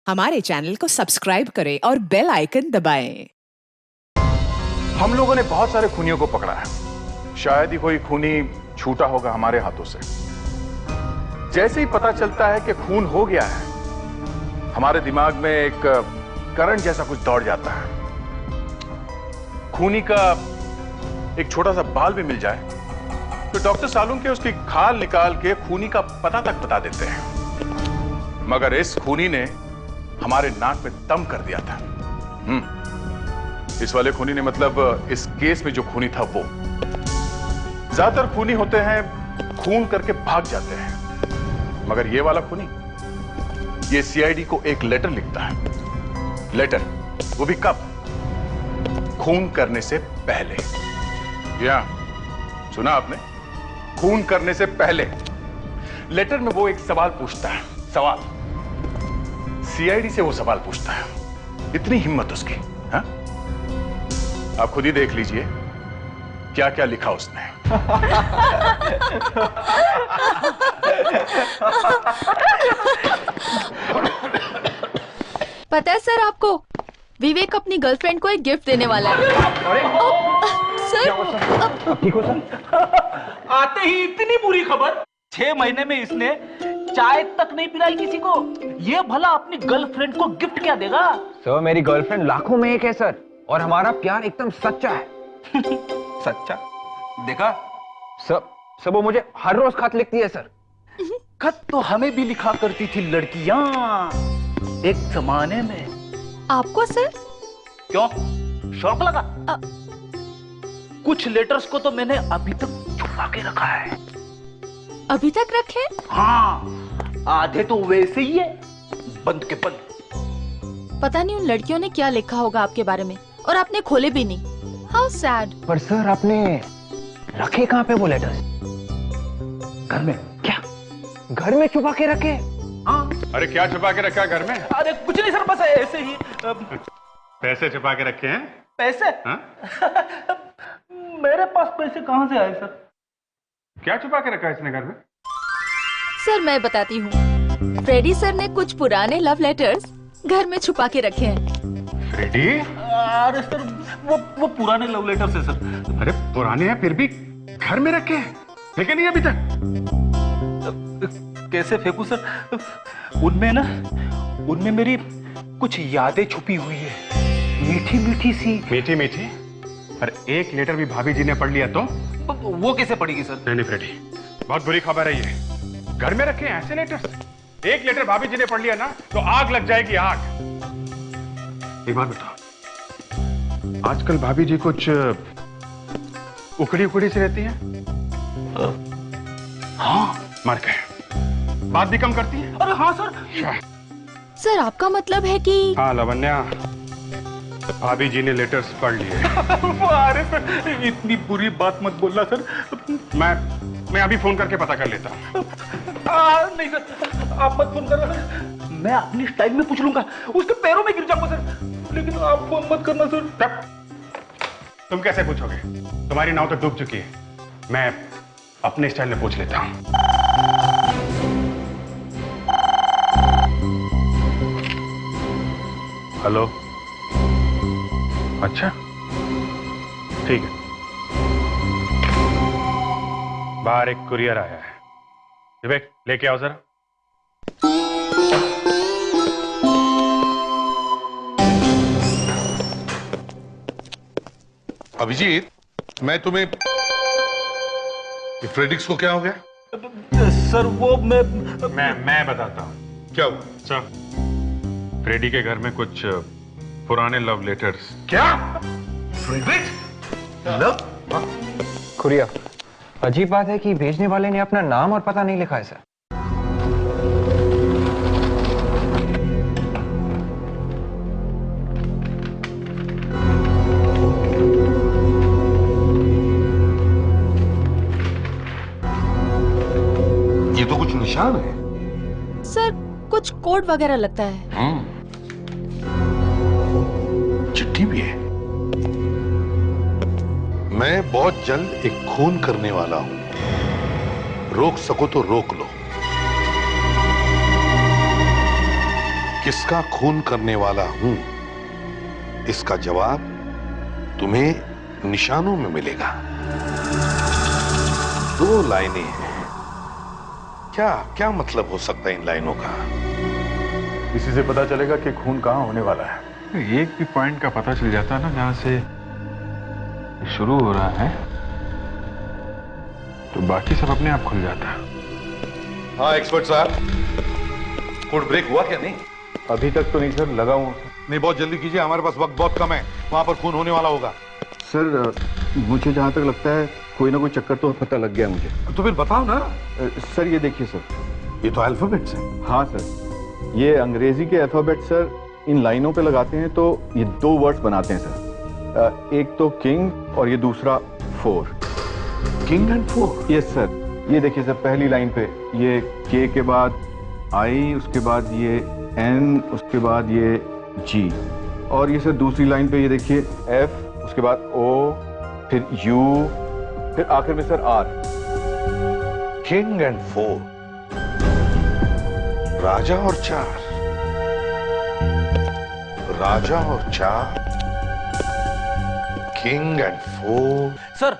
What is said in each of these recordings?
हमारे चैनल को सब्सक्राइब करें और बेल आइकन दबाएं। हम लोगों ने बहुत सारे खूनियों को पकड़ा है। शायद ही कोई खूनी छूटा होगा हमारे हाथों से। जैसे ही पता चलता है कि खून हो गया है, हमारे दिमाग में एक करंट जैसा कुछ दौड़ जाता है। खूनी का एक छोटा सा बाल भी मिल जाए तो डॉक्टर सालूम के उसकी खाल निकाल के खूनी का पता तक बता देते हैं। मगर इस खूनी ने हमारे नाक पे दम कर दिया था। इस वाले खूनी ने, मतलब इस केस में जो खूनी था वो। ज्यादातर खूनी होते हैं खून करके भाग जाते हैं, मगर ये वाला खूनी, ये सीआईडी को एक लेटर लिखता है। लेटर, वो भी कब? खून करने से पहले। या सुना आपने? खून करने से पहले लेटर में वो एक सवाल पूछता है। सवाल सीआईडी से वो सवाल पूछता है। इतनी हिम्मत उसकी। हाँ, आप खुद ही देख लीजिए क्या क्या लिखा उसने। पता है सर आपको, विवेक अपनी गर्लफ्रेंड को एक गिफ्ट देने वाला है। सर ठीक हो सर? आते ही इतनी बुरी खबर। 6 महीने में इसने चाय तक नहीं पिलाई किसी को। ये भला अपनी गर्लफ्रेंड को गिफ्ट क्या देगा? सर मेरी गर्लफ्रेंड लाखों में एक है सर, और हमारा प्यार एकदम सच्चा है। सच्चा? देखा सर वो मुझे हर रोज खत लिखती है सर। खत तो हमें भी लिखा करती थी लड़कियां एक जमाने में। आपको सर? क्यों, शौक लगा? कुछ लेटर्स को तो मैंने अभी तक छुपा के रखा है। अभी तक रखे? हाँ, आधे तो वैसे ही है, बंद के बंद। पता नहीं उन लड़कियों ने क्या लिखा होगा आपके बारे में, और आपने खोले भी नहीं। How sad. पर सर आपने रखे कहाँ पे वो लेटर्स? घर में। क्या घर में छुपा के रखे? हाँ। अरे क्या छुपा के रखा है घर में? अरे कुछ नहीं सर, बस ऐसे ही। पैसे छुपा के रखे हैं? पैसे? हाँ? मेरे पास पैसे कहां से आए सर? क्या छुपा के रखा है इसने घर में? सर मैं बताती हूँ। फ्रेडी सर ने कुछ पुराने लव लेटर्स घर में छुपा के रखे हैं। फ्रेडी? अरे सर वो पुराने लव लेटर्स है सर। अरे पुराने हैं फिर भी घर में रखे हैं, फेंके नहीं अभी तक? कैसे फेंकू सर? उनमें मेरी कुछ यादें छुपी हुई है, मीठी मीठी सी। मीठी मीठी? अरे एक लेटर भी भाभी जी ने पढ़ लिया तो? वो कैसे पड़ेगी सर? नहीं फ्रेडी, बहुत बुरी खबर है ये। घर में रखे हैं ऐसे लेटर्स। एक लेटर भाभी जी ने पढ़ लिया ना तो आग लग जाएगी, आग। एक बात बताओ, आजकल भाभी जी कुछ उकड़ी उकड़ी सी रहती हैं? हाँ। मर गए। बात भी कम करती है। अरे हाँ सर। सर आपका मतलब है कि? हाँ लावण्या, भाभी जी ने लेटर्स पढ़ लिए। अरे सर इतनी बुरी बात मत बोलना सर। मैं अभी फोन करके पता कर लेता हूँ। नहीं सर, आप मत फोन करना सर। मैं अपनी स्टाइल में पूछ लूंगा, उसके पैरों में गिर जाऊंगा सर, लेकिन आप फोन मत करना सर। तब तुम कैसे पूछोगे? तुम्हारी नाव तो डूब चुकी है। मैं अपने स्टाइल में पूछ लेता हूँ। हेलो? अच्छा ठीक है, बाहर एक कुरियर आया है। विवेक लेके आओ जरा। अभिजीत, मैं तुम्हें, फ्रेडिक्स को क्या हो गया? सर वो मैं बताता हूँ क्या हुआ? सर, फ्रेडी के घर में कुछ पुराने लव लेटर्स। क्या? फ्रेडिक्स? लव? खुरिया, अजीब बात है कि भेजने वाले ने अपना नाम और पता नहीं लिखा है सर। ये तो कुछ निशान है। सर कुछ कोड वगैरह लगता है। चिट्ठी भी है। मैं बहुत जल्द एक खून करने वाला हूं, रोक सको तो रोक लो। किसका खून करने वाला हूं, इसका जवाब तुम्हें निशानों में मिलेगा। 2 लाइनें हैं। क्या क्या मतलब हो सकता है इन लाइनों का? इसी से पता चलेगा कि खून कहां होने वाला है। एक भी पॉइंट का पता चल जाता ना जहां से शुरू हो रहा है, तो बाकी सब अपने आप खुल जाता। हाँ एक्सपर्ट साहब, कोर्ट ब्रेक हुआ क्या? नहीं अभी तक तो नहीं सर, लगा हूं। नहीं, बहुत जल्दी कीजिए, हमारे पास वक्त बहुत कम है। वहां पर खून होने वाला होगा। सर मुझे जहां तक लगता है कोई ना कोई चक्कर तो पता लग गया मुझे। तो फिर बताओ ना। सर ये देखिए सर, ये तो अल्फाबेट्स हैं। हाँ सर, ये अंग्रेजी के अल्फाबेट सर इन लाइनों पे लगाते हैं तो ये 2 वर्ड्स बनाते हैं सर। एक तो किंग और ये दूसरा 4। King and 4? Yes sir. ये देखिए सर, पहली लाइन पे ये के के बाद आई, उसके बाद ये एन, उसके बाद ये जी, और ये सर दूसरी लाइन पे ये देखिए एफ, उसके बाद ओ, फिर यू, फिर आखिर में सर आर। किंग एंड 4, राजा और 4, राजा और 4, किंग एंड 4। सर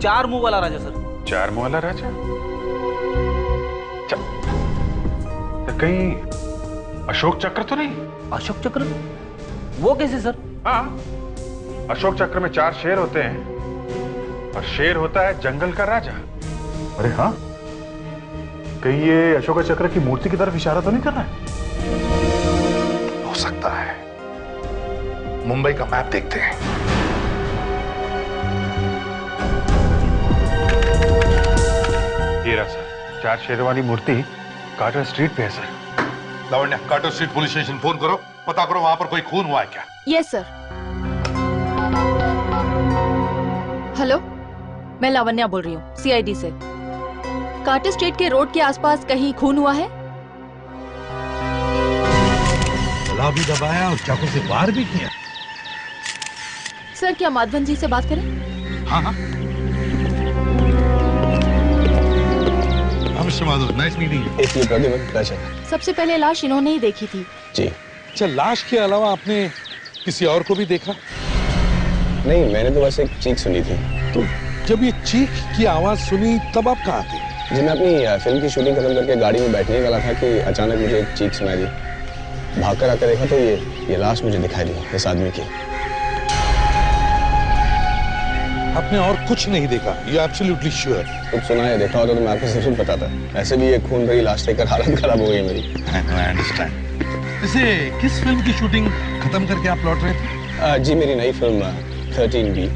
4 मुंह वाला राजा सर। 4 मुंह वाला राजा? तो कहीं अशोक चक्र तो नहीं? अशोक चक्र? वो कैसे सर? हाँ, अशोक चक्र में 4 शेर होते हैं और शेर होता है जंगल का राजा। अरे हाँ, कहीं ये अशोक चक्र की मूर्ति की तरफ इशारा तो नहीं कर रहा है? हो सकता है। मुंबई का मैप देखते हैं। ये रहा सर, 4 शेरों वाली मूर्ति कार्टर स्ट्रीट पे है sir. Lavanya, Carter street police station phone करो, पता करो वहां पर कोई खून हुआ है क्या। Yes sir. हेलो, मैं लावण्या बोल रही हूँ सीआईडी से। कार्टर स्ट्रीट के रोड के आसपास कहीं खून हुआ है? गला भी दबाया और चाकू से वार भी किया। सर क्या माधवन जी से बात करें? हाँ हाँ। Mister Madhav, nice meeting you. सबसे पहले लाश इन्होंने ही देखी थी। जी। अच्छा, लाश के अलावा आपने किसी और को भी देखा? नहीं, मैंने तो बस एक चीख सुनी थी। तो जब ये चीख की आवाज सुनी तब आप कहाँ थे? जी, मैं अपनी फिल्म की शूटिंग खत्म करके गाड़ी में बैठने वाला था कि अचानक मुझे एक चीख सुनाई दी। भागकर आकर देखा तो ये लाश मुझे दिखाई दी, इस आदमी की। आपने और कुछ नहीं देखा? You absolutely sure? कुछ सुना है, देखा होता तो मैं आपको जरूर बताता। ऐसे भी ये खून भरी लाश देखकर हालत खराब हो गई मेरी। I understand. इसे किस फिल्म की शूटिंग खत्म करके आप लौट रहे थे? जी, मेरी नई फिल्म 13B।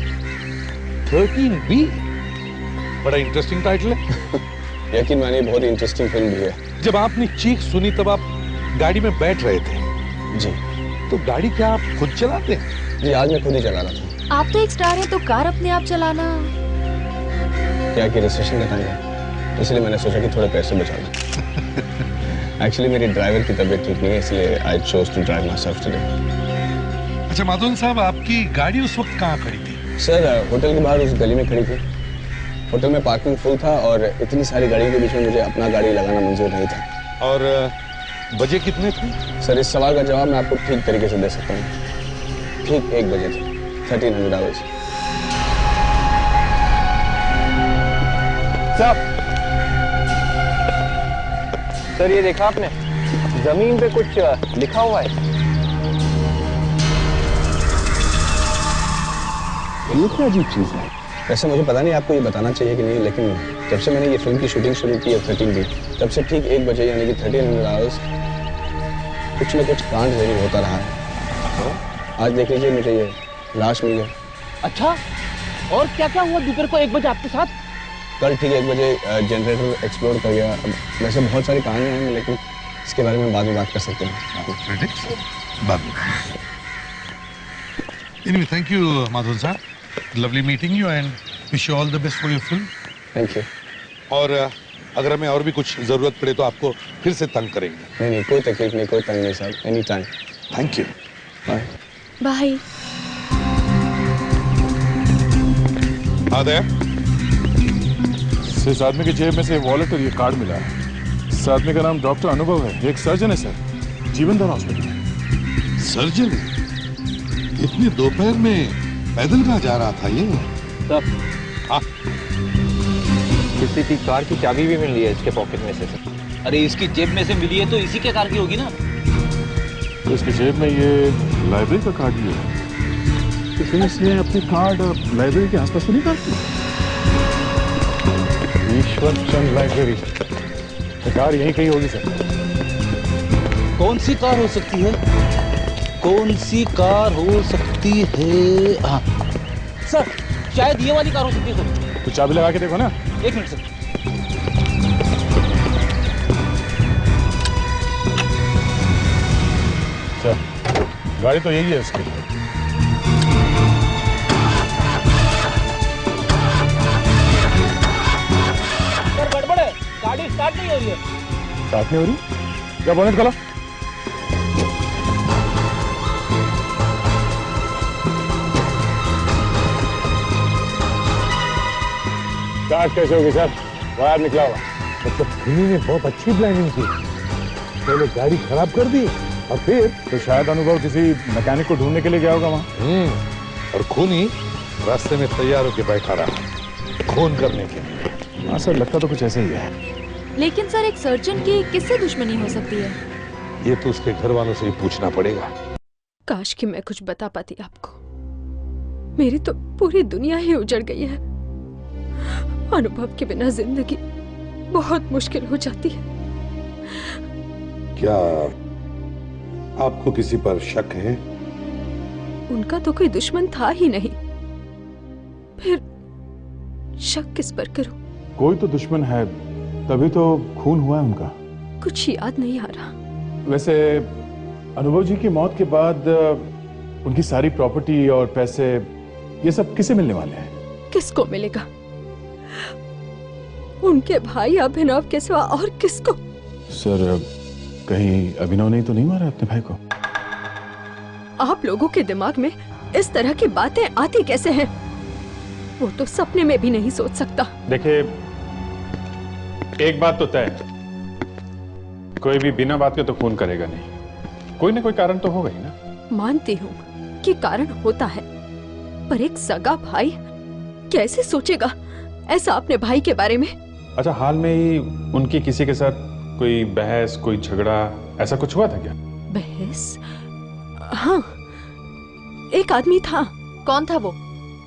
13B? बड़ा इंटरेस्टिंग टाइटल है। यकीन मानिए, बहुत इंटरेस्टिंग फिल्म भी है। जब आपने चीख सुनी तब आप गाड़ी में बैठ रहे थे? जी। तो गाड़ी क्या आप खुद चलाते हैं? जी, आज मैं खुद ही चला रहा था। आप तो एक स्टार हैं तो कार अपने आप चलाना। क्या कि रिसेशन का टाइम है, इसलिए मैंने सोचा कि थोड़े पैसे बचा लूं। एक्चुअली मेरी ड्राइवर की तबीयत ठीक नहीं है, इसलिए I chose to drive myself today. अच्छा माधवन साहब, आपकी गाड़ी उस वक्त कहाँ खड़ी थी? सर, होटल के बाहर उस गली में खड़ी थी। होटल में पार्किंग फुल था और इतनी सारी गाड़ी के बीच में मुझे अपना गाड़ी लगाना मंजूर नहीं था। और बजे कितने थे? सर, इस सवाल का जवाब मैं आपको ठीक तरीके से दे सकता हूँ। ठीक 1 बजे थे, 1300 आवर्स। सर ये देखा आपने, जमीन पे कुछ लिखा हुआ है। ये क्या अजीब चीज है? वैसे मुझे पता नहीं आपको ये बताना चाहिए कि नहीं, लेकिन जब से मैंने ये फिल्म की शूटिंग शुरू की है 13B, तब से ठीक 1 बजे यानी कि 1300 आवर्स कुछ न कुछ कांड जरूर होता रहा है। आज देख लीजिए, मुझे ये लाश मिल गई। अच्छा, और क्या क्या हुआ दोपहर को 1 बजे आपके साथ? कल ठीक 1 बजे जनरेटर एक्सप्लोड कर गया। अब वैसे बहुत सारी कहानियां हैं, लेकिन इसके बारे में बाद में बात कर सकते हैं। Anyway, thank you, माधवन साहब. Lovely meeting you and wish you all the best for your film. Thank you. और अगर हमें और भी कुछ जरूरत पड़े तो आपको फिर से तंग करेंगे। नहीं, कोई तकलीफ नहीं, कोई तंग नहीं साहब, any time. Thank you. Bye. Bye. आदर, इस आदमी की जेब में से वॉलेट और ये कार्ड मिला है। इस आदमी का नाम डॉक्टर अनुभव है, एक सर्जन है सर। जीवनदान हॉस्पिटल में। सर्जन इतनी दोपहर में पैदल कहाँ जा रहा था ये? हाँ, किसी की कार की चाबी भी मिल रही है इसके पॉकेट में से सर। अरे इसकी जेब में से मिली है तो इसी के कार की होगी ना। तो इसकी जेब में ये लाइब्रेरी का कार्ड भी है, तो फिर इसने अपनी कार्ड लाइब्रेरी के आसपास तो नहीं काटती? ईश्वर चंद लाइब्रेरी, कार यहीं कहीं होगी सर। कौन सी कार हो सकती है? कौन सी कार हो सकती है? हाँ सर, शायद ये वाली कार हो सकती है सर। तो चाबी लगा के देखो ना। 1 मिनट सर। सर गाड़ी तो यही है उसकी। सर गड़बड़ है, गाड़ी स्टार्ट नहीं हो रही है। स्टार्ट नहीं हो रही? क्या बोनेट खोलो। स्टार्ट कैसे होगी सर? वायर निकला हुआ। मतलब खुनी ने बहुत अच्छी प्लानिंग की, पहले गाड़ी खराब कर दी और फिर तो शायद अनुभव किसी मैकेनिक को ढूंढने के लिए गया होगा वहां। और खूनी रास्ते में तैयार होकर बैठा रहा खून करने के लिए। हाँ सर, लगता तो कुछ ऐसे ही है। लेकिन सर एक सर्जन की किससे दुश्मनी हो सकती है? ये तो उसके घर वालों से ही पूछना पड़ेगा। काश कि मैं कुछ बता पाती आपको। मेरी तो पूरी दुनिया ही उजड़ गई है। अनुभव के बिना जिंदगी बहुत मुश्किल हो जाती है। क्या आपको किसी पर शक है? उनका तो कोई दुश्मन था ही नहीं, फिर शक किस पर करूं? कोई तो दुश्मन है, तभी तो खून हुआ है उनका। कुछ याद नहीं आ रहा। वैसे अनुभव जी की मौत के बाद उनकी सारी प्रॉपर्टी और पैसे ये सब किसे मिलने वाले हैं? किसको मिलेगा? उनके भाई अभिनव के सिवा और किसको? सर कहीं अभिनव ने तो नहीं मारा अपने भाई को? आप लोगों के दिमाग में इस तरह की बातें आती कैसे हैं? वो तो सपने में भी नहीं सोच सकता। देखिए, एक बात तो तय, कोई भी बिना बात के तो खून करेगा नहीं। कोई ना कोई कारण तो होगा ही ना। मानती हूँ कि कारण होता है, पर एक सगा भाई कैसे सोचेगा ऐसा अपने भाई के बारे में? अच्छा, हाल में ही उनकी किसी के साथ कोई बहस, कोई झगड़ा, ऐसा कुछ हुआ था क्या? बहस? हाँ, एक आदमी था। कौन था वो?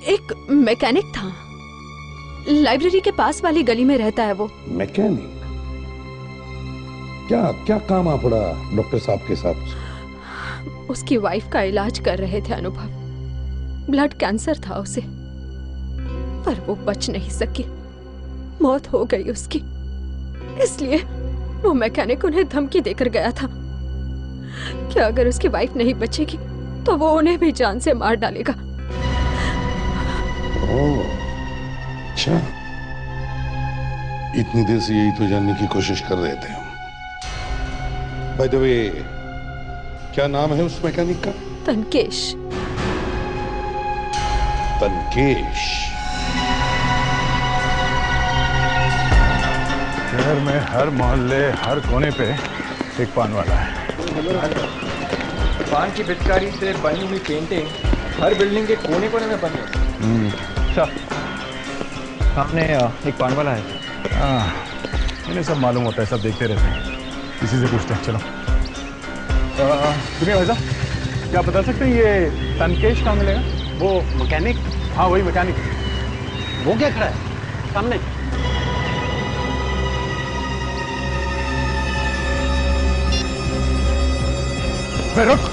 एक मैकेनिक था, लाइब्रेरी के पास वाली गली में रहता है वो। मैकेनिक? क्या क्या काम आ पड़ा डॉक्टर साहब के साथ? उसकी वाइफ का इलाज कर रहे थे अनुभव। ब्लड कैंसर था उसे, पर वो बच नहीं सकी, मौत हो गई उसकी। इसलिए वो मैकेनिक उन्हें धमकी देकर गया था कि अगर उसकी वाइफ नहीं बचेगी तो वो उन्हें भी जान से मार डालेगा। ओह, अच्छा, इतनी देर से यही तो जानने की कोशिश कर रहे थे हम। बाय द वे, क्या नाम है उस मैकेनिक का? तनकेश। तनकेश। शहर में हर मोहल्ले, हर कोने पे एक पान वाला है। पान की पिचकारी से बनी हुई पेंटिंग हर बिल्डिंग के कोने कोने में बनी है। अच्छा, सामने एक पान वाला है। इन्हें सब मालूम होता है, सब देखते रहते हैं। किसी से पूछते हैं, चलो। सुनिए भाई साहब, क्या बता सकते हैं ये तनकेश कहाँ मिलेगा? वो मैकेनिक? हाँ वही मैकेनिक। वो क्या खड़ा है सामने? रुक।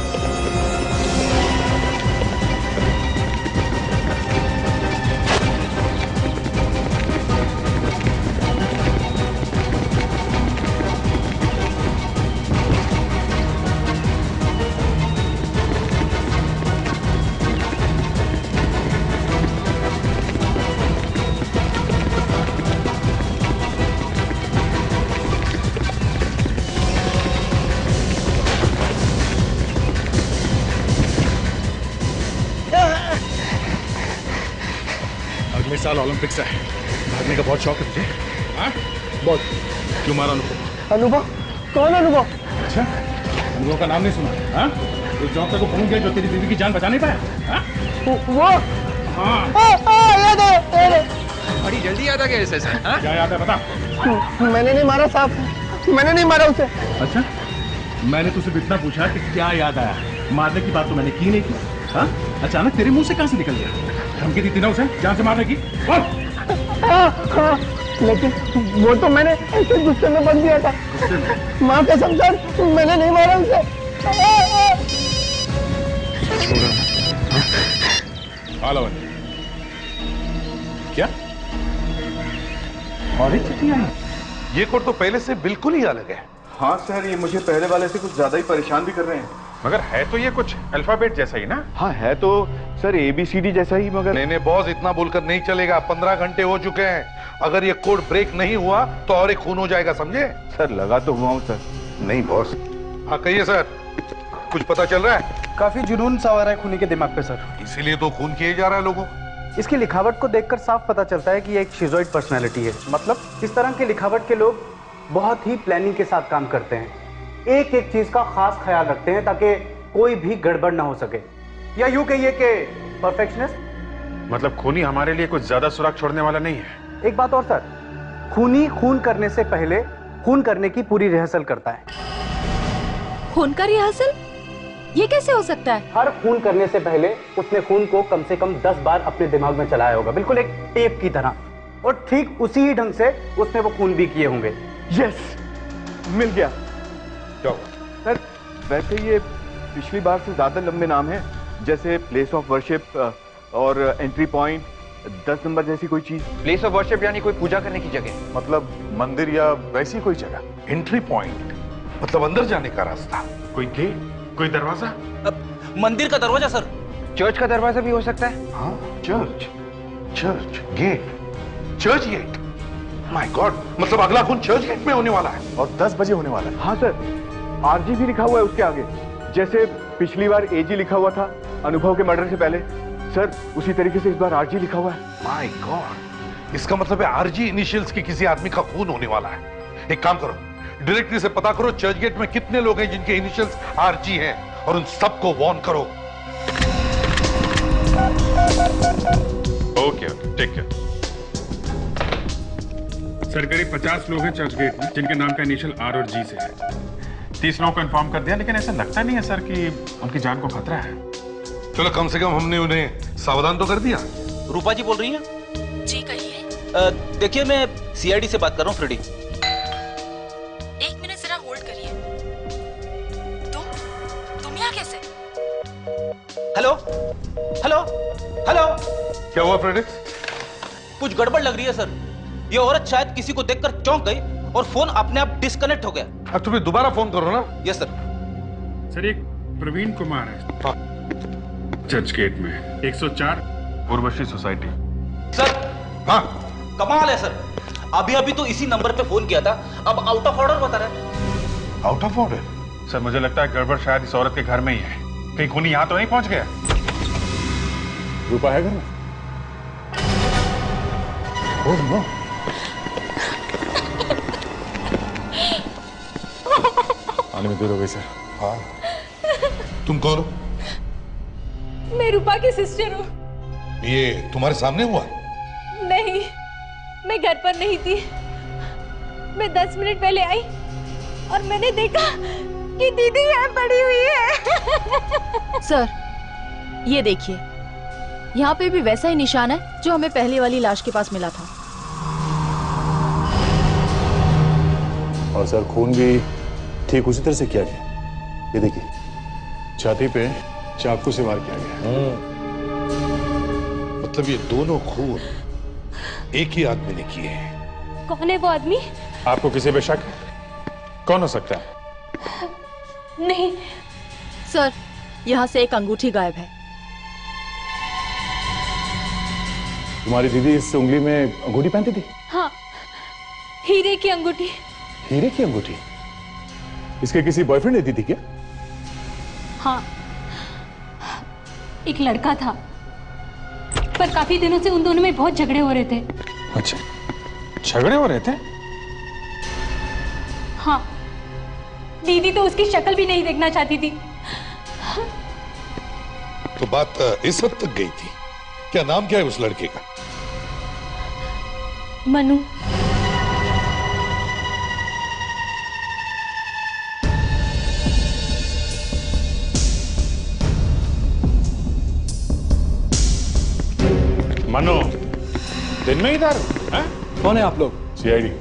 अगले साल ओलंपिक्स है, भागने का बहुत शौक है तुझे? हाँ? बहुत। क्यों मारा अनुभव? अनुभव? कौन अनुभव? अच्छा, अनुभव का नाम नहीं सुना? हाँ? उस डॉक्टर को फोन किया जो तेरी बीवी की जान बचा नहीं पाया? हाँ? वो हाँ। याद है। बड़ी जल्दी याद आ गया इसे सर। हाँ? क्या याद है बता? मैंने नहीं मारा साहब, मैंने नहीं मारा उसे। अच्छा, मैंने तुझसे इतना पूछा कि क्या याद आया? मारने की बात तो मैंने की नहीं थी। हाँ? अचानक तेरे मुंह से कहां से निकल गया? धमकी दी थी ना उसे जान से मारने की? हाँ, लेकिन वो तो मैंने ऐसे गुस्से में बन दिया था। माँ कसम सर, मैंने नहीं मारा उसे। क्या? और एक चिट्ठी आई? ये कोड तो पहले से बिल्कुल ही अलग है। हाँ सर, ये मुझे पहले वाले से कुछ ज्यादा ही परेशान भी कर रहे हैं। मगर है तो ये कुछ अल्फाबेट जैसा ही ना? हाँ है तो सर ABCD जैसा ही, मगर नहीं बॉस, इतना बोलकर नहीं चलेगा। 15 घंटे हो चुके हैं। अगर ये कोड ब्रेक नहीं हुआ तो और एक खून हो जाएगा, समझे? सर लगा तो हुआ हूँ सर। नहीं बॉस। हाँ कहिए सर, कुछ पता चल रहा है? काफी जुनून सा आ रहा है खूनी के दिमाग पे सर। इसीलिए तो खून किए जा रहा है लोगों। इसकी लिखावट को देखकर साफ पता चलता है कि ये एक शिजोइड पर्सनैलिटी है। मतलब इस तरह की लिखावट के लोग बहुत ही प्लानिंग के साथ काम करते हैं, एक एक चीज का खास ख्याल रखते हैं ताकि कोई भी गड़बड़ ना हो सके, या यूं कहिए कि परफेक्शनिस्ट। मतलब खूनी हमारे लिए कुछ ज्यादा सुराग छोड़ने वाला नहीं है। एक बात और सर, खूनी खून करने से पहले खून करने की पूरी रिहर्सल करता है। खून का रिहर्सल? ये कैसे हो सकता है? हर खून करने से पहले उसने खून को कम से कम 10 बार अपने दिमाग में चलाया होगा, बिल्कुल एक टेप की तरह, और ठीक उसी ही ढंग से उसने वो खून भी किए होंगे। यस, मिल गया। क्या सर वैसे ये पिछली बार से ज्यादा लंबे नाम है, जैसे प्लेस ऑफ वर्शिप और एंट्री पॉइंट, 10 नंबर जैसी कोई चीज। प्लेस ऑफ वर्शिप यानी कोई पूजा करने की जगह? मतलब मंदिर या वैसी कोई जगह। एंट्री पॉइंट मतलब अंदर जाने का रास्ता। कोई गेट, कोई दरवाजा? मंदिर का दरवाजा सर। चर्च का दरवाजा भी हो सकता है। हाँ, Churchgate, Churchgate. My God, मतलब अगला खून चर्च गेट में होने वाला है और 10 बजे होने वाला है। हाँ सर, RG भी लिखा हुआ है उसके आगे, जैसे पिछली बार AG लिखा हुआ था अनुभव के मर्डर से पहले। सर उसी तरीके से इस बार RG लिखा हुआ है। माय गॉड, इसका मतलब है RG इनिशियल्स के किसी आदमी का खून होने वाला है। एक काम करो, डायरेक्टली से पता करो चर्च गेट में कितने लोग हैं जिनके इनिशियल्स RG हैं, और उन सबको वार्न करो। Okay, take care. सर करीब 50 लोग हैं चर्च गेट में जिनके नाम का इनिशियल R और G से है। 30 लोगों को इन्फॉर्म कर दिया, लेकिन ऐसा लगता नहीं है सर कि उनकी जान को खतरा है। चलो कम से कम हमने उन्हें सावधान तो कर दिया। रूपा जी बोल रही हैं? जी कहिए। देखिए मैं CID से बात कर रहा हूँ, फ्रेडी। एक मिनट जरा होल्ड करिए। तुम यहाँ कैसे? Hello hello hello. क्या हुआ फ्रेडी? कुछ गड़बड़ लग रही है सर। ये औरत शायद किसी को देखकर चौंक गई और फोन अपने आप डिस्कनेक्ट हो गया। अब तुम्हें दोबारा फोन करो ना। Yes sir. सर एक प्रवीण कुमार है। हाँ। चर्च गेट में 104 उर्वशी सोसाइटी। सर। हाँ। कमाल है सर, अभी अभी तो इसी नंबर पे फोन किया था, अब आउट ऑफ ऑर्डर बता रहा है। Out of order? सर मुझे लगता है गड़बड़ शायद इस औरत के घर में ही है। कहीं खूनी यहां तो नहीं पहुंच गया? रूपा है घर में? Oh no. आने में देर हो गई सर। हाँ। तुम कौन हो? मैं रूपा की सिस्टर हूँ। ये तुम्हारे सामने हुआ? नहीं, मैं घर पर नहीं थी। मैं 10 मिनट पहले आई और मैंने देखा कि दीदी यहाँ पड़ी हुई है। सर ये देखिए, यहाँ पे भी वैसा ही निशान है जो हमें पहले वाली लाश के पास मिला था। और सर खून भी ठीक उसी तरह से किया गया। ये देखिए, छाती पे चाकू से वार किया गया। मतलब ये दोनों खून एक ही आदमी ने किए हैं। कौन है वो आदमी? आपको किसी पे शक है? कौन हो सकता है? नहीं सर, यहाँ से एक अंगूठी गायब है। तुम्हारी दीदी इस उंगली में अंगूठी पहनती थी? हाँ, हीरे की अंगूठी। हीरे की अंगूठी? इसके किसी बॉयफ्रेंड ने दी थी क्या? हाँ, एक लड़का था, पर काफी दिनों से उन दोनों में बहुत झगड़े हो रहे थे। अच्छा, झगड़े हो रहे थे? हाँ, दीदी तो उसकी शक्ल भी नहीं देखना चाहती थी। तो बात इस हद तक गई थी। क्या नाम क्या है उस लड़के का? मनु। मनु, दिन में इधर? कौन है आप लोग? सीआईडी।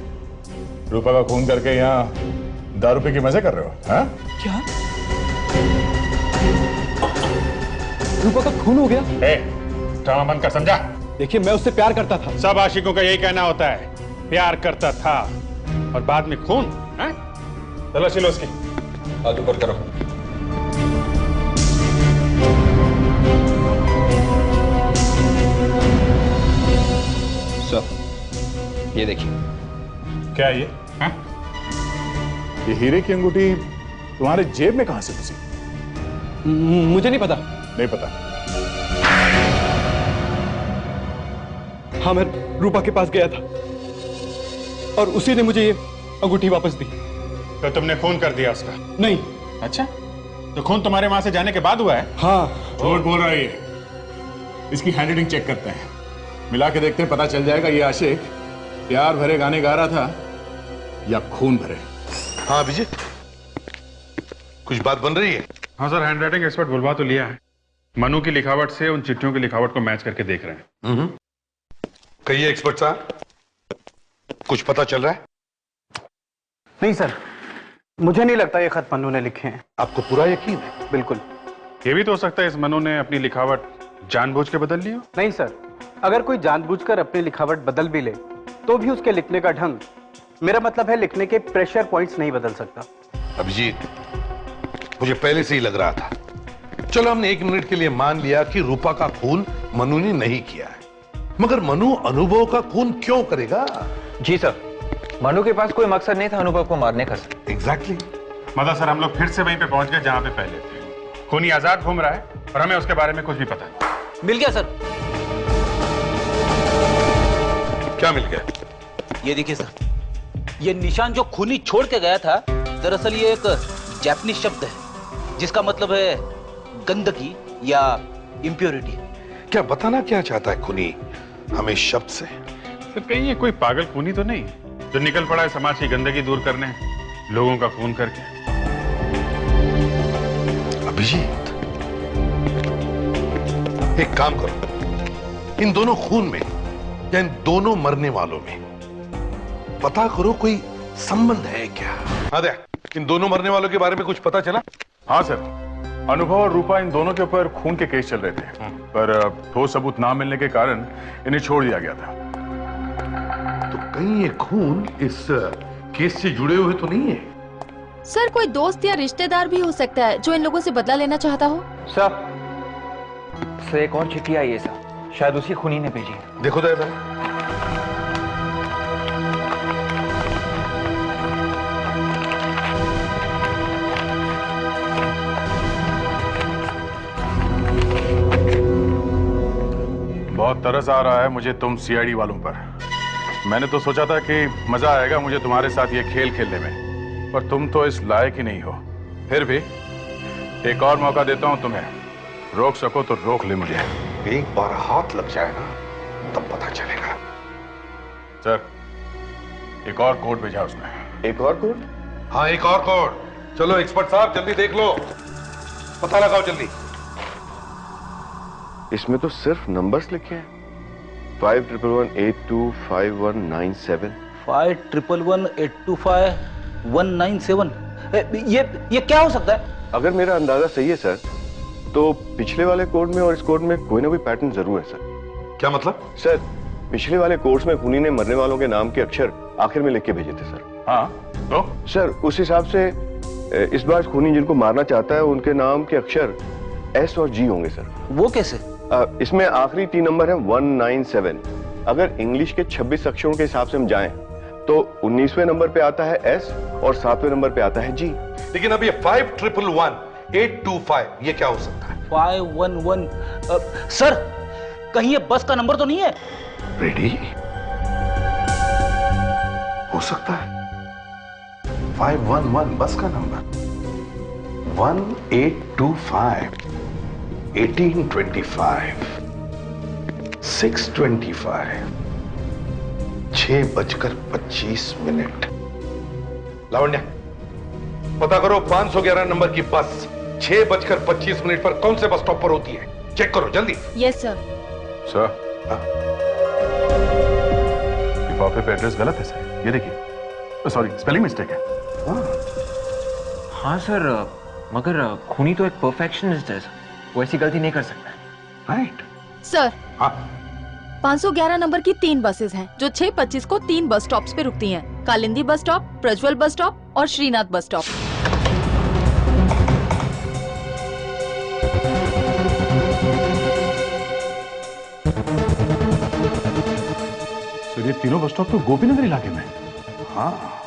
रूपा का खून करके यहाँ दारू पी के मजे कर रहे हो? हाँ? क्या? रूपा का खून हो गया? ड्रामा बंद कर, समझा? देखिए, मैं उससे प्यार करता था। सब आशिकों का यही कहना होता है, प्यार करता था और बाद में खून। चलो चलो उसकी हाथ ऊपर करो। ये देखिए। क्या है ये? ये हीरे की अंगूठी तुम्हारे जेब में कहां से घुसी? मुझे नहीं पता। नहीं पता? हाँ, मैं रूपा के पास गया था और उसी ने मुझे ये अंगूठी वापस दी। तो तुमने खून कर दिया उसका? नहीं। अच्छा, तो खून तुम्हारे वहां से जाने के बाद हुआ है? हाँ। झूठ बोल रहा है ये। इसकी हैंडराइटिंग चेक करते हैं, मिला के देखते हैं, पता चल जाएगा ये आशिक प्यार भरे गाने गा रहा था या खून भरे। हाँ अभिजीत, कुछ बात बन रही है? हाँ सर, हैंडराइटिंग एक्सपर्ट बुलवा तो लिया है। मनु की लिखावट से उन चिट्ठियों की लिखावट को मैच करके देख रहे हैं। कहिए एक्सपर्ट साहब, कुछ पता चल रहा है? नहीं सर, मुझे नहीं लगता ये खत मनु ने लिखे हैं। आपको पूरा यकीन है? बिल्कुल। ये भी तो हो सकता है इस मनु ने अपनी लिखावट जानबूझ के बदल ली हो। नहीं सर, अगर कोई जानबूझकर अपनी लिखावट बदल भी ले तो भी उसके लिखने का ढंग, मेरा मतलब है लिखने के प्रेशर पॉइंट्स, नहीं बदल सकता। अभिजीत, मुझे पहले से ही लग रहा था। चलो हमने 1 मिनट के लिए मान लिया कि रूपा का खून मनु ने नहीं किया है, मगर मनु अनुभव का खून क्यों करेगा? जी सर, मनु के पास कोई मकसद नहीं था अनुभव को मारने का। एग्जैक्टली। मतलब सर, हम लोग फिर से वहीं पे पहुंच गए जहां पे पहले थे। खूनी आजाद घूम रहा है और हमें उसके बारे में कुछ भी पता नहीं। मिल गया सर। क्या मिल गया? ये देखिए सर, ये निशान जो खूनी छोड़ के गया था, दरअसल ये एक जापानीज शब्द है जिसका मतलब है गंदगी या इम्प्योरिटी। क्या बताना क्या चाहता है खूनी हमें शब्द से? सर, कहीं ये कोई पागल खूनी तो नहीं जो निकल पड़ा है समाज की गंदगी दूर करने, लोगों का खून करके? अभिजीत, एक काम करो, इन दोनों खून में या इन दोनों मरने वालों में पता करो कोई संबंध है क्या? हाँ देख, इन दोनों मरने वालों के बारे में कुछ पता चला? हाँ सर, अनुभव और रूपा इन दोनों के ऊपर खून के केस चल रहे थे, पर ठोस सबूत ना मिलने के कारण इन्हें छोड़ दिया गया था। तो कहीं ये खून इस केस से जुड़े हुए तो नहीं है? सर, कोई दोस्त या रिश्तेदार भी हो सकता है जो इन लोगों से बदला लेना चाहता हो। सर, एक और चिट्ठी आई है सर, शायद उसी खूनी ने भेजी है। देखो दादा। बहुत तरस आ रहा है मुझे तुम सीआईडी वालों पर। मैंने तो सोचा था कि मजा आएगा मुझे तुम्हारे साथ ये खेल खेलने में, पर तुम तो इस लायक ही नहीं हो। फिर भी एक और मौका देता हूं तुम्हें, रोक सको तो रोक ले मुझे। एक बार हाथ लग जाए ना, तब पता चलेगा। सर, एक और कोड भेजा उसने। एक और कोड? हाँ, एक और कोड। चलो एक्सपर्ट साहब, जल्दी देख लो, पता लगाओ जल्दी। इसमें तो सिर्फ नंबर्स लिखे हैं। 5118251997 5118251997। ये क्या हो सकता है? अगर मेरा अंदाजा सही है सर, तो पिछले वाले कोड में और इस कोड में कोई ना कोई पैटर्न जरूर है सर। क्या मतलब? सर, पिछले वाले कोर्स में खूनी ने मरने वालों के नाम के अक्षर आखिर में लिख के भेजे थे सर। हाँ, तो सर उस हिसाब से इस बार खूनी जिनको मारना चाहता है उनके नाम के अक्षर एस और जी होंगे सर। वो कैसे? इसमें आखिरी 3 नंबर है 197। अगर इंग्लिश के 26 अक्षरों के हिसाब से हम जाएं तो 19वें नंबर पे आता है एस और 7वें नंबर पे आता है जी। लेकिन अब ये 51111825 ये क्या हो सकता है? 511 सर, कहीं ये बस का नंबर तो नहीं है? रेडी? हो सकता है 511 बस का नंबर 1825 1825 625 6:25। लावण्या, पता करो 511 नंबर की बस 6:25 पर कौन से बस स्टॉप पर होती है। चेक करो जल्दी। Yes sir. सर, लिफाफे पे एड्रेस गलत है सर, ये देखिए। सॉरी, स्पेलिंग मिस्टेक है। हाँ सर, मगर खूनी तो एक परफेक्शनिस्ट है सर, वो ऐसी गलती नहीं कर सकता। Right sir. हाँ। 511 नंबर की 3 बसेस हैं जो 6:25 को 3 बस स्टॉप्स पे रुकती हैं। Kalindi bus stop, Prajwal bus stop और श्रीनाथ बस स्टॉप। सर, ये तीनों बस स्टॉप तो गोपीनगर इलाके में। हाँ,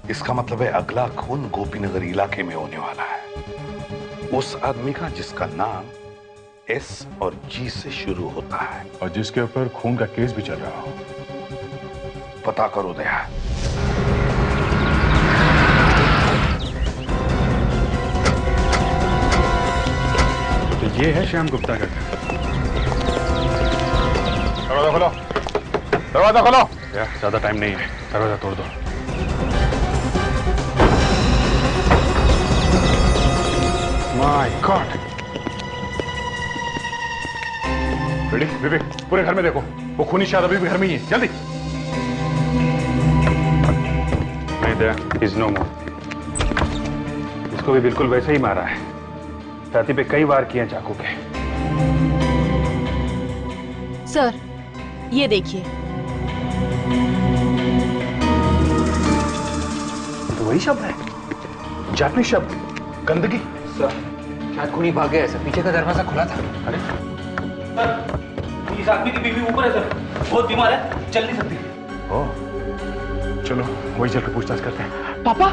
इसका मतलब है अगला खून गोपीनगर इलाके में होने वाला है, उस आदमी का जिसका नाम एस और जी से शुरू होता है और जिसके ऊपर खून का केस भी चल रहा हो। पता करो दया। तो ये है श्याम गुप्ता का घर। दरवाजा खोलो, दरवाजा खोलो। यार, ज्यादा टाइम नहीं है, दरवाजा तोड़ दो। My God. रेडी विवेक, पूरे घर में देखो, वो खूनी शायद अभी भी घर में ही है। जल्दी। नहीं दया, इज नो मोर। इसको भी बिल्कुल वैसे ही मारा है, छाती पे कई वार किए चाकू के। सर, ये देखिए। तो वही शब्द है, जापानी शब्द, गंदगी। सर, शायद खूनी भाग गया है सर, पीछे का दरवाजा खुला था। अरे सर, इस आदमी की बीवी ऊपर है सर, बहुत बीमार है, चल नहीं सकती। ओह, चलो वही चलकर पूछताछ करते हैं। पापा,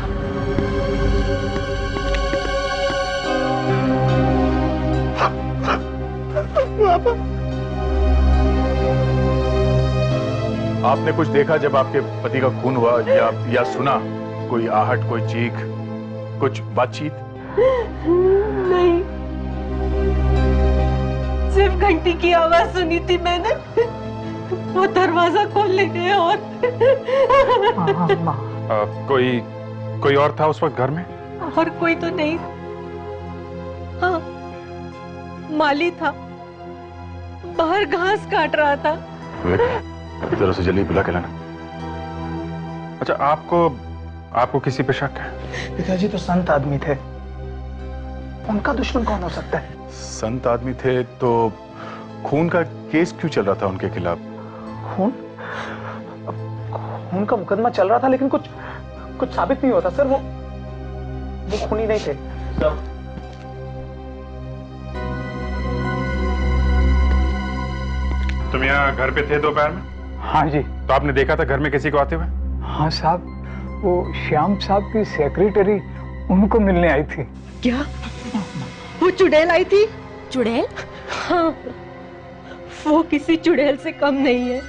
आपने कुछ देखा जब आपके पति का खून हुआ, या सुना कोई आहट, कोई चीख, कुछ बातचीत? नहीं, सिर्फ घंटी की आवाज सुनी थी मैंने। वो दरवाजा खोलने गए और कोई और था उस वक्त घर में? और कोई तो नहीं। हाँ, माली था, बाहर घास काट रहा था। जरा से जल्दी बुला के लाना। अच्छा, आपको किसी पे शक है? पिताजी तो संत आदमी थे, उनका दुश्मन कौन हो सकता है? संत आदमी थे तो खून का केस क्यों चल रहा था उनके खिलाफ? खून का मुकदमा चल रहा था, लेकिन कुछ साबित नहीं होता सर। वो खूनी नहीं थे। तुम यहाँ घर पे थे दोपहर में? हाँ जी। तो आपने देखा था घर में किसी को आते हुए? हाँ साहब, वो श्याम साहब की सेक्रेटरी उनको मिलने आई थी। क्या वो चुड़ैल आई थी? चुड़ैल? हाँ, वो किसी चुड़ैल से कम नहीं है।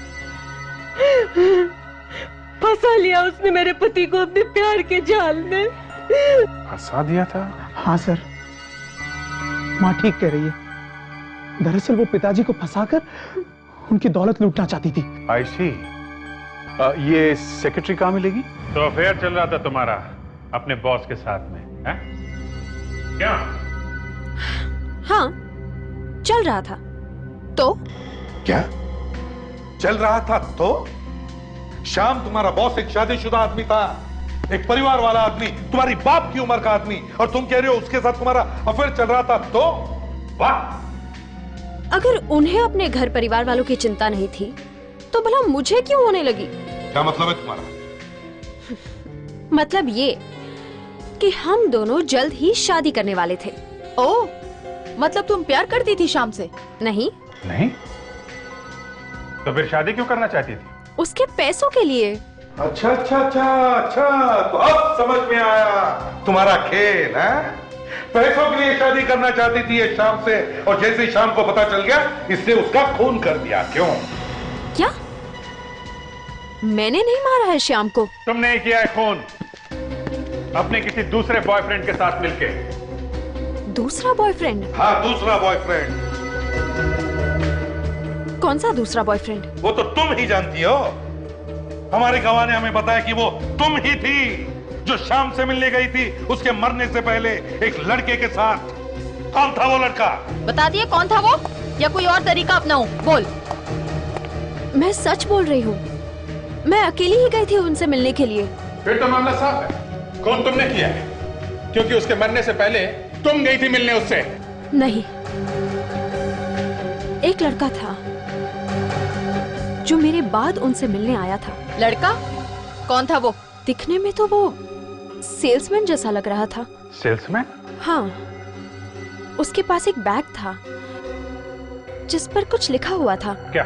फंसा लिया उसने मेरे पति को अपने प्यार के जाल में। फंसा दिया था? हाँ सर, माँ ठीक कह रही है। दरअसल वो पिताजी को फंसाकर उनकी दौलत लूटना चाहती थी। आई सी। ये सेक्रेटरी कहाँ मिलेगी? तो अफेयर चल रहा था तुम्हारा अपने बॉस के साथ में, है? क्या? हाँ, चल रहा था। तो क्या चल रहा था? तो श्याम तुम्हारा बॉस एक शादीशुदा आदमी था, एक परिवार वाला आदमी, तुम्हारी बाप की उम्र का आदमी, और तुम कह रहे हो उसके साथ तुम्हारा अफेयर चल रहा था। तो वाह! अगर उन्हें अपने घर परिवार वालों की चिंता नहीं थी तो भला मुझे क्यों होने लगी? क्या मतलब है तुम्हारा? मतलब ये कि हम दोनों जल्द ही शादी करने वाले थे। ओह, मतलब तुम प्यार करती थी शाम से? नहीं। नहीं? तो फिर शादी क्यों करना चाहती थी? उसके पैसों के लिए। अच्छा अच्छा अच्छा अच्छा, तो अब समझ में आया तुम्हारा खेल है। पैसों के लिए शादी करना चाहती थी ये शाम से, और जैसे ही शाम को पता चल गया इसने उसका खून कर दिया। क्यों? क्या? मैंने नहीं मारा है श्याम को। तुमने किया है खून। अपने किसी दूसरे बॉयफ्रेंड के साथ मिलके। दूसरा बॉयफ्रेंड? हाँ, दूसरा बॉयफ्रेंड। कौन सा दूसरा बॉयफ्रेंड? वो तो तुम ही जानती हो। हमारे गवाह ने हमें बताया कि वो तुम ही थी जो शाम से मिलने गई थी उसके मरने से पहले एक लड़के के साथ। कौन था वो लड़का? बता दिए कौन था वो, या कोई और तरीका अपनाऊं? बोल। मैं सच बोल रही हूँ, मैं अकेली ही गई थी उनसे मिलने के लिए। फिर तो मामला साफ है, कौन तुमने किया है, क्योंकि उसके मरने से पहले तुम गई थी मिलने उससे। नहीं, एक लड़का था जो मेरे बाद उनसे मिलने आया था। लड़का? कौन था वो? दिखने में तो वो सेल्समैन जैसा लग रहा था। सेल्समैन? हाँ, उसके पास एक बैग था जिस पर कुछ लिखा हुआ था। क्या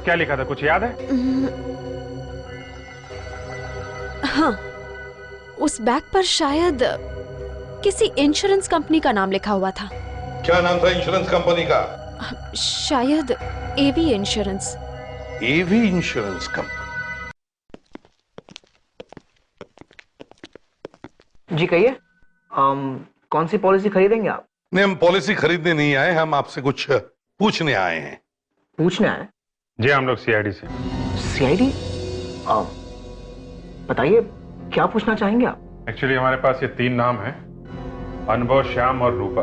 क्या लिखा था, कुछ याद है? हाँ, उस बैग पर शायद किसी इंश्योरेंस कंपनी का नाम लिखा हुआ था। क्या नाम था इंश्योरेंस कंपनी का? शायद एवी इंश्योरेंस। एवी इंश्योरेंस कंपनी? जी कहिए, कौन सी पॉलिसी खरीदेंगे आप? नहीं, हम पॉलिसी खरीदने नहीं आए, हम आपसे कुछ पूछने आए हैं। पूछने आए? जी, हम लोग सीआईडी से। सीआईडी? बताइए क्या पूछना चाहेंगे आप? एक्चुअली हमारे पास ये 3 नाम हैं, अनुभव, श्याम और रूपा।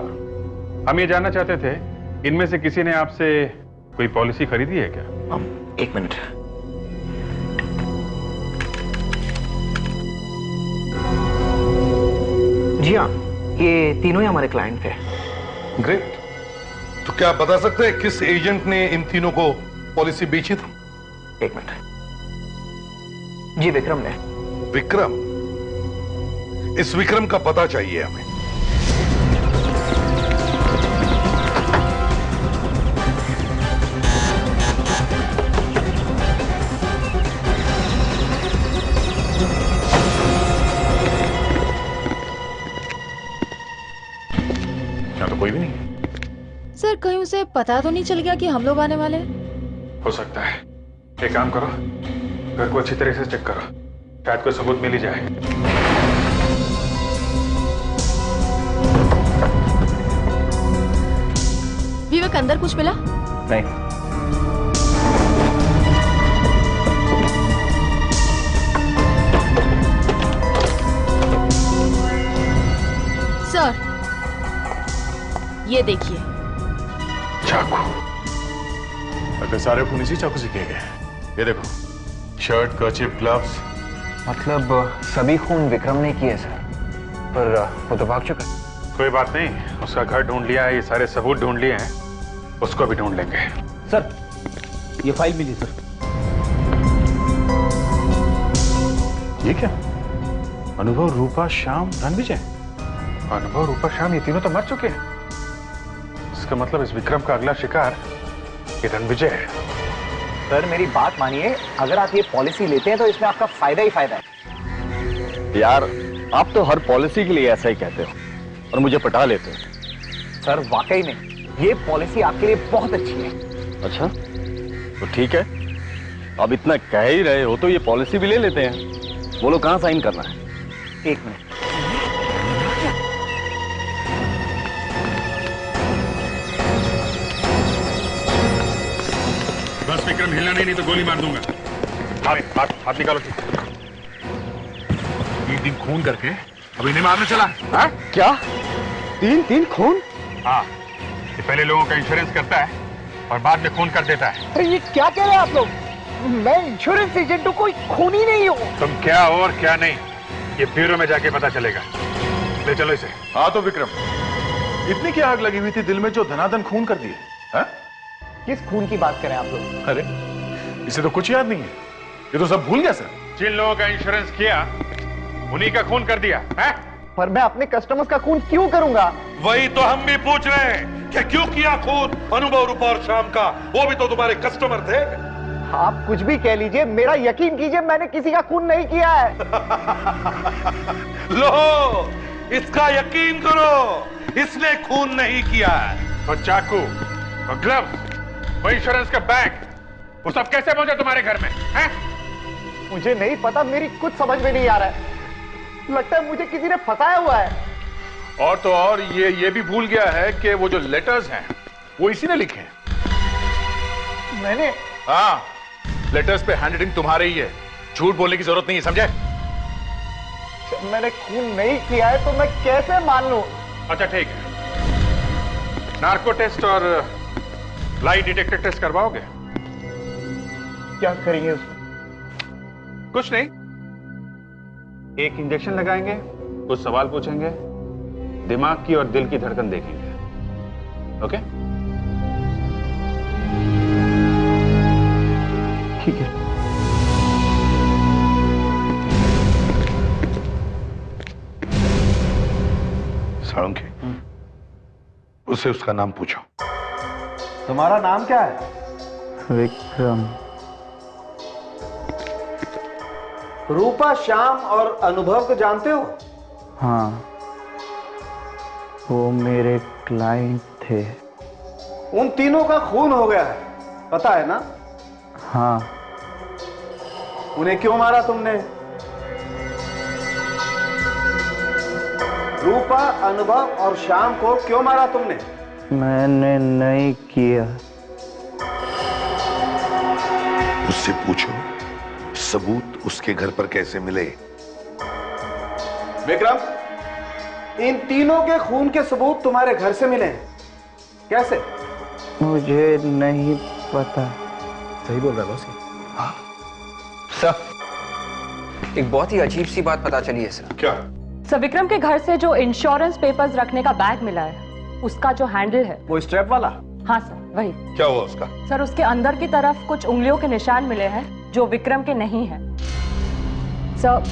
हम ये जानना चाहते थे, इनमें से किसी ने आपसे कोई पॉलिसी खरीदी है क्या? एक मिनट। जी हाँ, ये तीनों ही हमारे क्लाइंट थे। ग्रेट। तो क्या आप बता सकते हैं किस एजेंट ने इन तीनों को पॉलिसी बेची थी? एक मिनट। जी, विक्रम ने। विक्रम? इस विक्रम का पता चाहिए हमें। यहाँ तो कोई भी नहीं। सर, कहीं उसे पता तो नहीं चल गया कि हम लोग आने वाले हैं? हो सकता है। एक काम करो, घर को अच्छी तरह से चेक करो, शायद कोई सबूत मिल ही जाए। विवेक, अंदर कुछ मिला? नहीं। सर, ये देखिए। चाकू। अगर सारे खून इसी चाकू से किए गए। ये देखो, शर्ट, कर्चिफ, ग्लव्स। मतलब सभी खून विक्रम ने किए सर, पर वो तो भाग चुका। कोई बात नहीं, उसका घर ढूंढ लिया है, ये सारे सबूत ढूंढ लिए हैं, उसको भी ढूंढ लेंगे। सर, ये फाइल मिली सर। ये क्या? अनुभव, रूपा, श्याम, रणविजय। अनुभव, रूपा, श्याम, ये तीनों तो मर चुके हैं। इसका मतलब इस विक्रम का अगला शिकार ये रणविजय है। सर मेरी बात मानिए, अगर आप ये पॉलिसी लेते हैं तो इसमें आपका फायदा ही फायदा है। यार, आप तो हर पॉलिसी के लिए ऐसा ही कहते हो और मुझे पटा लेते हो। सर वाकई में ये पॉलिसी आपके लिए बहुत अच्छी है। अच्छा, तो ठीक है, अब इतना कह ही रहे हो तो ये पॉलिसी भी ले लेते हैं। बोलो कहां साइन करना है? एक मिनट। बस विक्रम, हिलना नहीं तो गोली मार दूंगा। हाथ निकालो। 3 दिन खून करके अब इन्हें मारने चला? हाँ? क्या 3 खून? हाँ, ये पहले लोगों का इंश्योरेंस करता है और बाद में खून कर देता है। अरे ये क्या कह रहे हैं आप लोग? मैं इंश्योरेंस एजेंट हूँ, कोई खूनी नहीं हूँ। तुम क्या हो और क्या नहीं, ये ब्यूरो में जाके पता चलेगा। ले चलो इसे। हाँ तो विक्रम, इतनी क्या आग लगी हुई थी दिल में जो धनाधन खून कर दिए? हाँ? किस खून की बात करें आप लोग? अरे, इसे तो कुछ याद नहीं है, ये तो सब भूल गया सर। जिन लोगों का इंश्योरेंस किया उन्हीं का खून कर दिया है? पर मैं अपने कस्टमर्स का खून क्यों करूंगा? वही तो हम भी पूछ रहे हैं कि क्यों किया खून अनुभव, रूपा और श्याम का? वो भी तो तुम्हारे कस्टमर थे। आप कुछ भी कह लीजिए, मेरा यकीन कीजिए, मैंने किसी का खून नहीं किया है। लो, इसका यकीन करो, इसने खून नहीं किया है। और चाकू और ग्लव्स, वो इंश्योरेंस का बैग, वो सब कैसे पहुंचा तुम्हारे घर में? हैं? मुझे नहीं पता, मेरी कुछ समझ में नहीं आ रहा है। लगता है मुझे किसी ने फंसाया हुआ है। और तो और ये भी भूल गया है कि वो जो लेटर्स हैं वो इसी ने लिखे हैं। मैंने? हाँ, लेटर्स पे हैंडराइटिंग तुम्हारे ही है, झूठ बोलने की जरूरत नहीं है, समझे? जब मैंने खून नहीं किया है तो मैं कैसे मान लूं? अच्छा ठीक है, नार्को टेस्ट और लाई डिटेक्टर टेस्ट करवाओगे? क्या करेंगे उसमें? कुछ नहीं, एक इंजेक्शन लगाएंगे, कुछ सवाल पूछेंगे, दिमाग की और दिल की धड़कन देखेंगे। ओके? ठीक है। साळुंखे, उससे उसका नाम पूछो। तुम्हारा नाम क्या है? विक्रम। रूपा, श्याम और अनुभव को जानते हो? हाँ, वो मेरे क्लाइंट थे। उन तीनों का खून हो गया है, पता है ना? हाँ। उन्हें क्यों मारा तुमने? रूपा, अनुभव और श्याम को क्यों मारा तुमने? मैंने नहीं किया। उससे पूछो सबूत उसके घर पर कैसे मिले। विक्रम, इन तीनों के खून के सबूत तुम्हारे घर से मिले हैं, कैसे? मुझे नहीं पता। सही बोल रहा है बॉस। हाँ सर, एक बहुत ही अजीब सी बात पता चली है सर। क्या? सर, विक्रम के घर से जो इंश्योरेंस पेपर्स रखने का बैग मिला है, उसका जो हैंडल है, वो स्ट्रैप वाला? हाँ सर, वही। क्या हुआ उसका? सर, उसके अंदर की तरफ कुछ उंगलियों के निशान मिले हैं जो विक्रम के नहीं हैं। सर,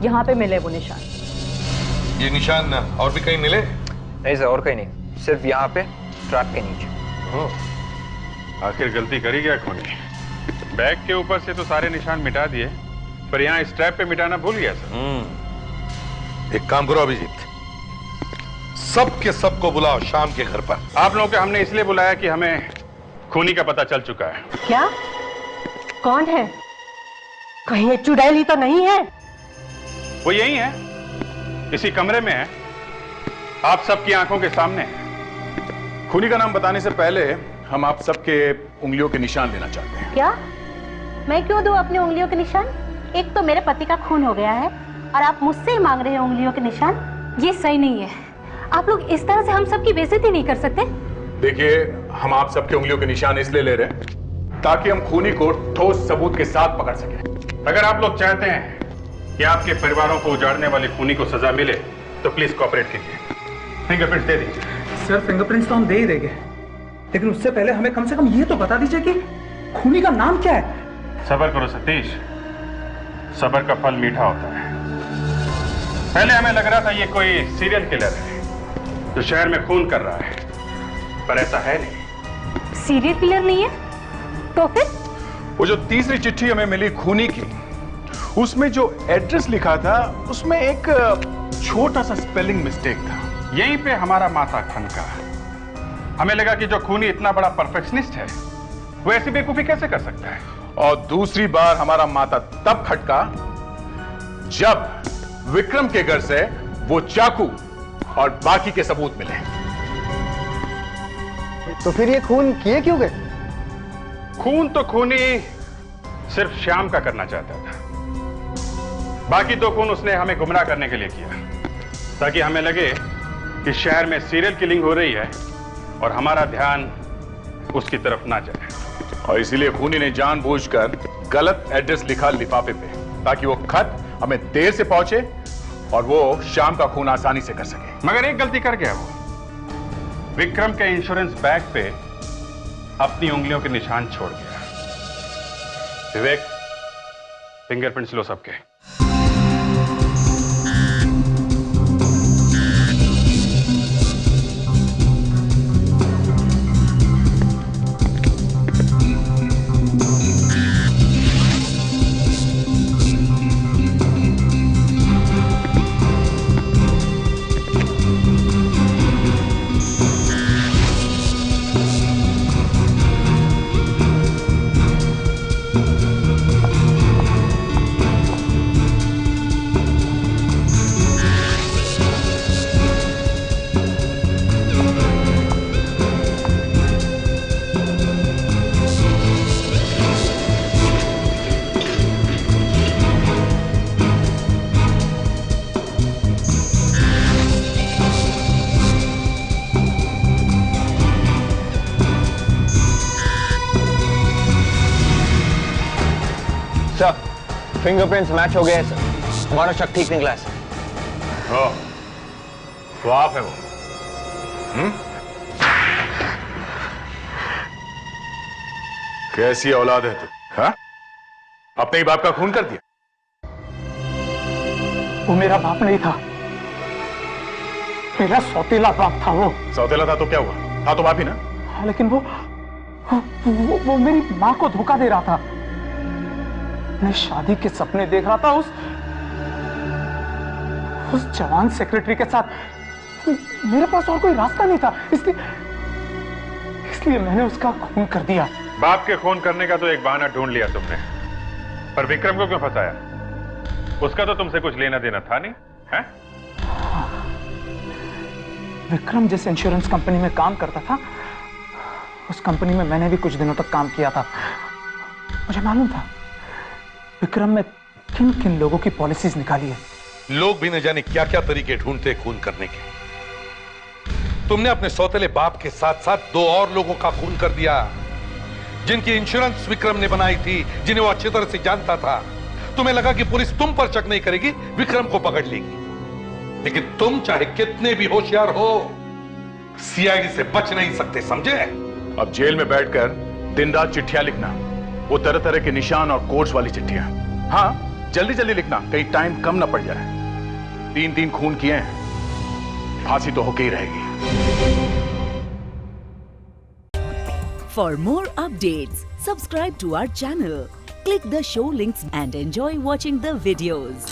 यहाँ पे मिले वो निशान। ये निशान और भी कहीं मिले? नहीं सर, और कहीं नहीं, सिर्फ यहाँ पे ट्रैक के नीचे। आखिर गलती करी क्या खूनी? बैग के ऊपर से तो सारे निशान मिटा दिए, पर यहाँ स्ट्रैप पे मिटाना भूल गया सर। एक काम करो अभिजीत, सब के सब को बुलाओ शाम के घर पर। आप लोगों को हमने इसलिए बुलाया कि हमें खूनी का पता चल चुका है। क्या? कौन है? कहीं ये चुड़ैल ही तो नहीं है? वो यही है, इसी कमरे में है, आप सबकी आंखों के सामने है। खूनी का नाम बताने से पहले हम आप सबके उंगलियों के निशान लेना चाहते हैं। क्या? मैं क्यों दूं अपनी उंगलियों के निशान? एक तो मेरे पति का खून हो गया है और आप मुझसे ही मांग रहे हैं उंगलियों के निशान। ये सही नहीं है। आप लोग इस तरह से हम सबकी बेइज्जती नहीं कर सकते। देखिए, हम आप सबके उंगलियों के निशान इसलिए ले रहे हैं ताकि हम खूनी को ठोस सबूत के साथ पकड़ सकें। अगर आप लोग चाहते हैं कि आपके परिवारों को उजाड़ने वाले खूनी को सजा मिले तो प्लीज कोऑपरेट कीजिए, फिंगरप्रिंट्स दे दीजिए। सर, फिंगरप्रिंट्स तो हम दे ही देंगे, लेकिन उससे पहले हमें कम से कम ये तो बता दीजिए कि खूनी का नाम क्या है। सब्र करो सतीश, सब्र का फल मीठा होता है। पहले हमें लग रहा था ये कोई सीरियल किलर है जो शहर में खून कर रहा है, पर ऐसा है नहीं। सीरियल किलर नहीं है तो फिर? वो जो तीसरी चिट्ठी हमें मिली खूनी की, उसमें जो एड्रेस लिखा था उसमें एक छोटा सा स्पेलिंग मिस्टेक था। यहीं पे हमारा माथा खनका। हमें लगा कि जो खूनी इतना बड़ा परफेक्शनिस्ट है वो ऐसी बेवकूफी कैसे कर सकता है। और दूसरी बार हमारा माथा तब खटका जब विक्रम के घर से वो चाकू और बाकी के सबूत मिले। तो फिर ये खून किए क्यों गए? खून तो खूनी सिर्फ श्याम का करना चाहता था, बाकी दो खून उसने हमें गुमराह करने के लिए किया, ताकि हमें लगे कि शहर में सीरियल किलिंग हो रही है और हमारा ध्यान उसकी तरफ ना जाए। और इसीलिए खूनी ने जानबूझकर गलत एड्रेस लिखा लिफाफे पे, ताकि वो खत हमें देर से पहुंचे और वो शाम का खून आसानी से कर सके। मगर एक गलती कर गया वो, विक्रम के इंश्योरेंस बैग पे अपनी उंगलियों के निशान छोड़ गया। विवेक, फिंगरप्रिंट्स लो सबके। सर, फिंगरप्रिंट्स मैच हो गए सर। हमारा शक ठीक निकला है सर। तो आप है वो? कैसी औलाद है तू? हाँ? अपने ही बाप का खून कर दिया? वो मेरा बाप नहीं था, मेरा सौतेला बाप था। वो सौतेला था तो क्या हुआ? था तो बाप ही ना। हाँ, लेकिन वो मेरी माँ को धोखा दे रहा था। मैं शादी के सपने देख रहा था उस जवान सेक्रेटरी के साथ। मेरे पास और कोई रास्ता नहीं था, इसलिए मैंने उसका खून कर दिया। बाप के खून करने का तो एक बहाना ढूंढ लिया तुमने, पर विक्रम को क्यों फंसाया? उसका तो तुमसे कुछ लेना देना था नहीं, है? विक्रम जिस इंश्योरेंस कंपनी में काम करता था, उस कंपनी में मैंने भी कुछ दिनों तक काम किया था। मुझे मालूम था विक्रम में किन किन लोगों की पॉलिसीज निकाली है। लोग भी न जाने क्या क्या तरीके ढूंढते खून करने के। तुमने अपने सौतेले बाप के साथ साथ 2 और लोगों का खून कर दिया, जिनकी इंश्योरेंस विक्रम ने बनाई थी, जिन्हें वो अच्छी तरह से जानता था। तुम्हें लगा कि पुलिस तुम पर शक नहीं करेगी, विक्रम को पकड़ लेगी। लेकिन तुम चाहे कितने भी होशियार हो, सीआईडी से बच नहीं सकते, समझे? अब जेल में बैठकर दिन रात चिट्ठियां लिखना, वो तरह तरह के निशान और कोड्स वाली चिट्ठियां। हाँ, जल्दी जल्दी लिखना, कहीं टाइम कम ना पड़ जाए। 3 खून किए हैं, फांसी तो होके ही रहेगी। For more updates, subscribe to our channel, click the show links and enjoy watching the videos.